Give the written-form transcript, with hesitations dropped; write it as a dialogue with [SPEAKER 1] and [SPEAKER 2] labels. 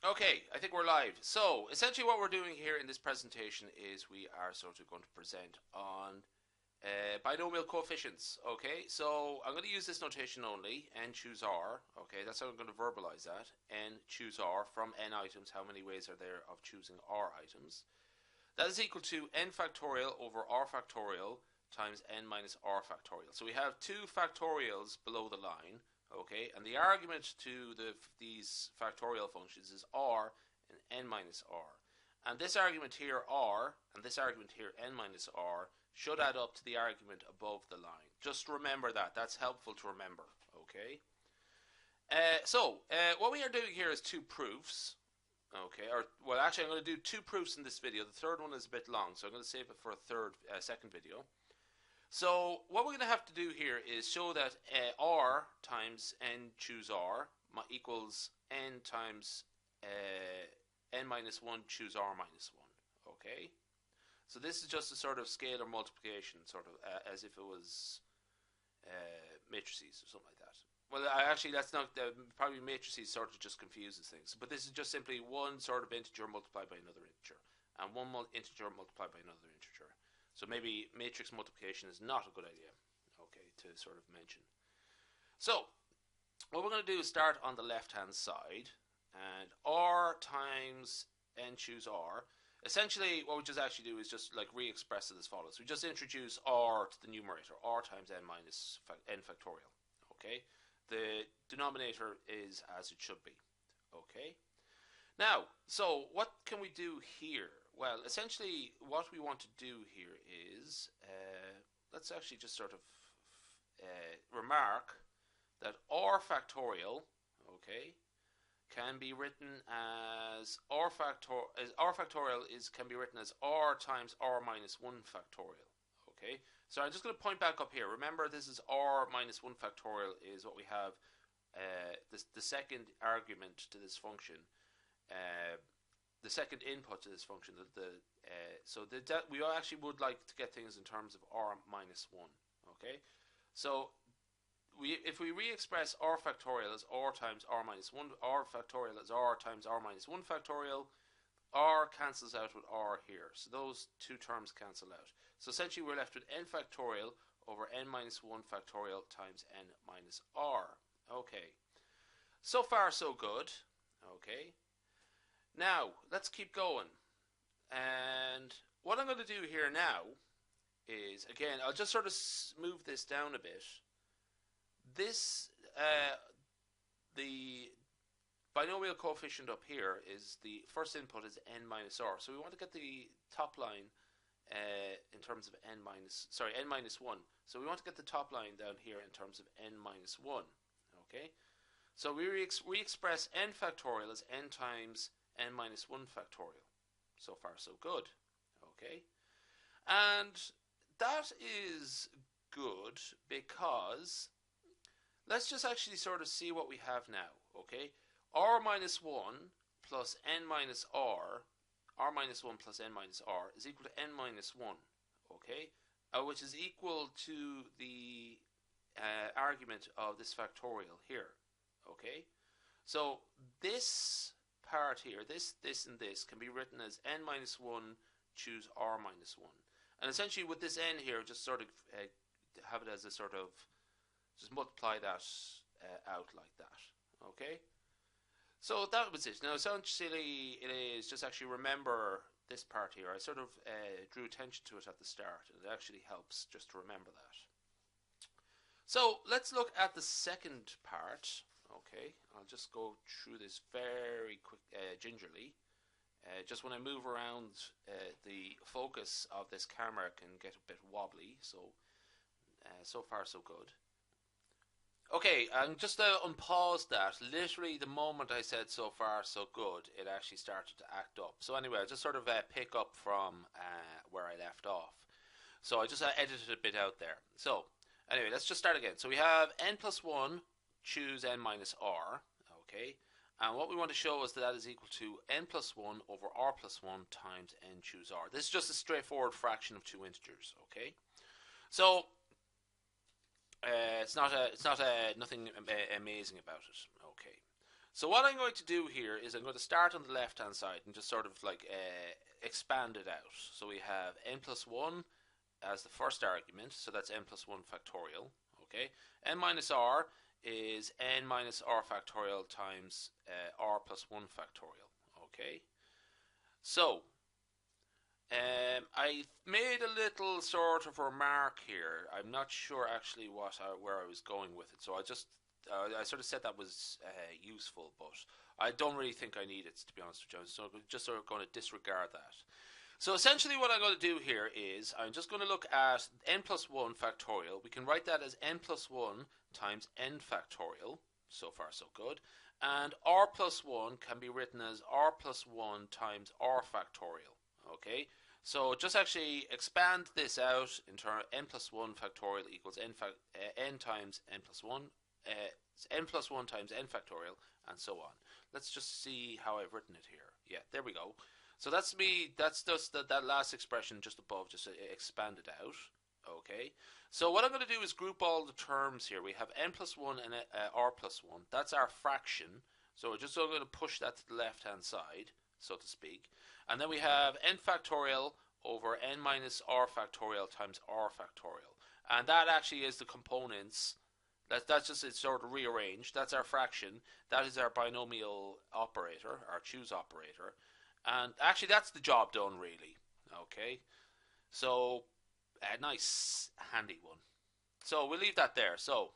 [SPEAKER 1] Okay, I think we're live. So, essentially, what we're doing here in this presentation is we are sort of going to present on binomial coefficients. Okay, so I'm going to use this notation only: n choose r. Okay, that's how I'm going to verbalize that. N choose r from n items. How many ways are there of choosing r items? That is equal to n factorial over r factorial times n minus r factorial. So we have two factorials below the line, okay, and the argument to these factorial functions is r and n minus r. And this argument here, r, and this argument here, n minus r, should add up to the argument above the line. Just remember that. That's helpful to remember, okay? What we are doing here is two proofs. Okay, or well, actually, I'm going to do two proofs in this video. The third one is a bit long, so I'm going to save it for a second video. So what we're going to have to do here is show that r times n choose r equals n times n minus 1 choose r minus 1. Okay, so this is just a sort of scalar multiplication, sort of as if it was matrices or something like that. Well, actually, that's not probably matrices sort of just confuses things. But this is just simply one sort of integer multiplied by another integer, and one integer multiplied by another integer. So maybe matrix multiplication is not a good idea, okay, to sort of mention. So what we're going to do is start on the left-hand side, and r times n choose r. Essentially, what we just actually do is just like re-express it as follows. We just introduce r to the numerator, r times n minus n factorial, okay? The denominator is as it should be. Okay. Now, so what can we do here? Well, essentially, what we want to do here is let's actually just sort of remark that r factorial, okay, can be written as r factorial can be written as r times r minus 1 factorial. Okay. So I'm just going to point back up here. Remember, this is r minus 1 factorial is what we have, the second argument to this function, the second input to this function. We actually would like to get things in terms of r minus 1. Okay, so if we re-express r factorial as r times r minus 1, r factorial as r times r minus 1 factorial, r cancels out with r here. So those two terms cancel out. So essentially we're left with n factorial over n minus 1 factorial times n minus r. Okay. So far so good. Okay. Now, let's keep going. And what I'm going to do here now is, again, I'll just sort of move this down a bit. This, the binomial coefficient up here is the first input is n minus r. So we want to get the top line in terms of n minus 1. So we want to get the top line down here in terms of n minus 1. Okay, so we express n factorial as n times n minus 1 factorial. So far so good. Okay, and that is good because let's just actually sort of see what we have now. Okay, r minus 1 plus n minus r minus 1 plus n minus r is equal to n minus 1, okay? Which is equal to the argument of this factorial here, okay? So this part here, this, and this can be written as n minus 1 choose r minus 1. And essentially with this n here, just sort of have it as a sort of, just multiply that out like that, okay? So that was it. Now, essentially, it is just actually remember this part here. I sort of drew attention to it at the start, and it actually helps just to remember that. So let's look at the second part. Okay, I'll just go through this very quick, gingerly. Just when I move around, the focus of this camera can get a bit wobbly. So far so good. Okay, and just to unpause that, literally the moment I said so far so good, it actually started to act up. So anyway, I'll just sort of pick up from where I left off. So I just edited a bit out there. So anyway, let's just start again. So we have n plus 1 choose n minus r, okay? And what we want to show is that is equal to n plus 1 over r plus 1 times n choose r. This is just a straightforward fraction of two integers, okay? So it's not nothing amazing about it. Okay, So what I'm going to do here is I'm going to start on the left hand side and just sort of like expand it out. So we have n plus 1 as the first argument, so that's n plus 1 factorial. Okay, n minus r is n minus r factorial times r plus 1 factorial. Okay, so I made a little sort of remark here. I'm not sure actually where I was going with it, so I sort of said that was useful, but I don't really think I need it, to be honest with you. So I'm just sort of going to disregard that. So essentially what I'm going to do here is I'm just going to look at n plus 1 factorial. We can write that as n plus 1 times n factorial. So far so good. And r plus 1 can be written as r plus 1 times r factorial. Okay, so just actually expand this out in terms n plus 1 factorial equals n times n plus 1, n plus 1 times n factorial, and so on. Let's just see how I've written it here. Yeah, there we go. So that's just that last expression just above, just expanded out. Okay, so what I'm going to do is group all the terms here. We have n plus 1 and r plus 1. That's our fraction. So we're just going to push that to the left hand side, so to speak. And then we have n factorial over n minus r factorial times r factorial. And that actually is the components. That's just it's sort of rearranged. That's our fraction. That is our binomial operator, our choose operator. And actually that's the job done, really. Okay, so a nice handy one. So we'll leave that there. So